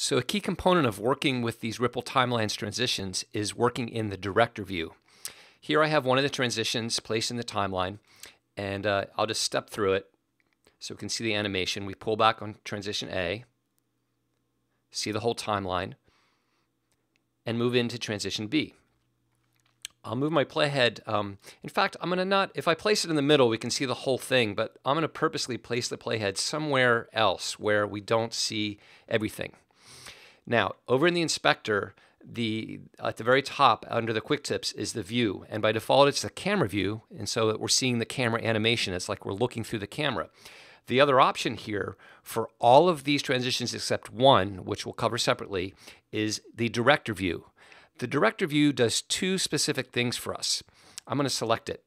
So a key component of working with these ripple timelines transitions is working in the director view. Here I have one of the transitions placed in the timeline, and I'll just step through it so we can see the animation. We pull back on transition A, see the whole timeline, and move into transition B. I'll move my playhead. In fact, I'm going to not, if I place it in the middle, we can see the whole thing, but I'm going to purposely place the playhead somewhere else where we don't see everything. Now, over in the inspector, at the very top under the quick tips is the view, and by default it's the camera view, and so that we're seeing the camera animation. It's like we're looking through the camera. The other option here for all of these transitions except one, which we'll cover separately, is the director view. The director view does two specific things for us. I'm going to select it.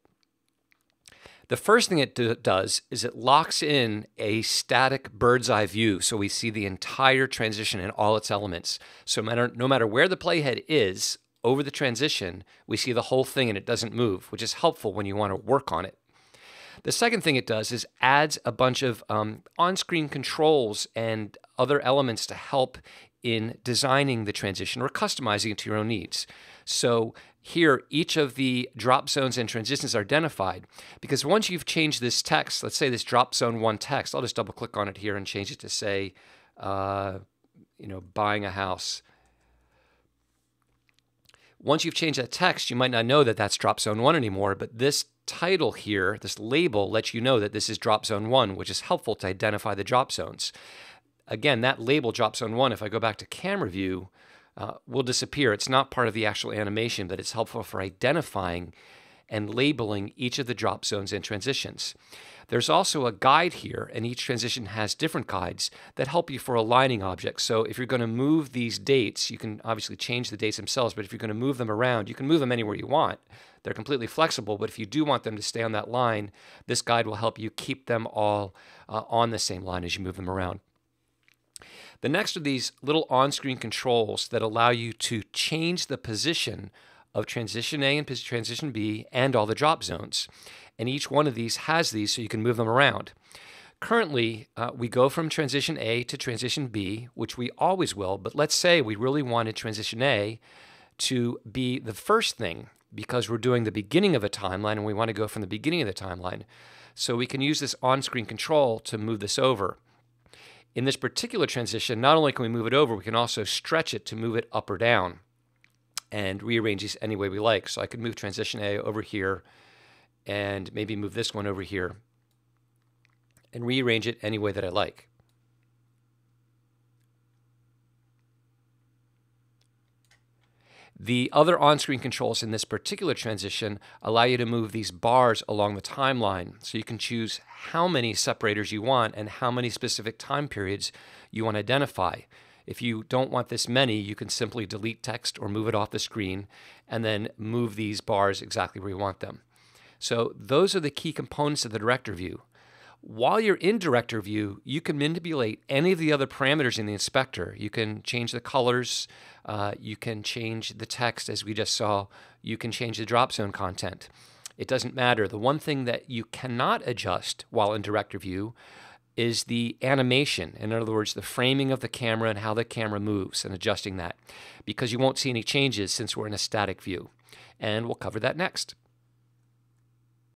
The first thing it does is it locks in a static bird's eye view, so we see the entire transition in all its elements. So no matter where the playhead is over the transition, we see the whole thing and it doesn't move, which is helpful when you want to work on it. The second thing it does is adds a bunch of on-screen controls and other elements to help in designing the transition or customizing it to your own needs. So here, each of the drop zones and transitions are identified, because once you've changed this text, let's say this drop zone 1 text, I'll just double click on it here and change it to say, buying a house. Once you've changed that text, you might not know that that's drop zone 1 anymore, but this title here, this label, lets you know that this is drop zone 1, which is helpful to identify the drop zones. Again, that label drop zone 1, if I go back to camera view, will disappear. It's not part of the actual animation, but it's helpful for identifying and labeling each of the drop zones and transitions. There's also a guide here, and each transition has different guides that help you for aligning objects. So if you're going to move these dates, you can obviously change the dates themselves, but if you're going to move them around, you can move them anywhere you want. They're completely flexible, but if you do want them to stay on that line, this guide will help you keep them all on the same line as you move them around. The next are these little on-screen controls that allow you to change the position of transition A and transition B and all the drop zones. And each one of these has these so you can move them around. Currently, we go from transition A to transition B, which we always will, but let's say we really wanted transition A to be the first thing because we're doing the beginning of a timeline and we want to go from the beginning of the timeline. So we can use this on-screen control to move this over. In this particular transition, not only can we move it over, we can also stretch it to move it up or down and rearrange these any way we like. So I could move transition A over here and maybe move this one over here and rearrange it any way that I like. The other on-screen controls in this particular transition allow you to move these bars along the timeline. So you can choose how many separators you want and how many specific time periods you want to identify. If you don't want this many, you can simply delete text or move it off the screen and then move these bars exactly where you want them. So those are the key components of the director view. While you're in director view, you can manipulate any of the other parameters in the inspector. You can change the colors, you can change the text as we just saw, you can change the drop zone content. It doesn't matter. The one thing that you cannot adjust while in director view is the animation. In other words, the framing of the camera and how the camera moves and adjusting that, because you won't see any changes since we're in a static view. And we'll cover that next.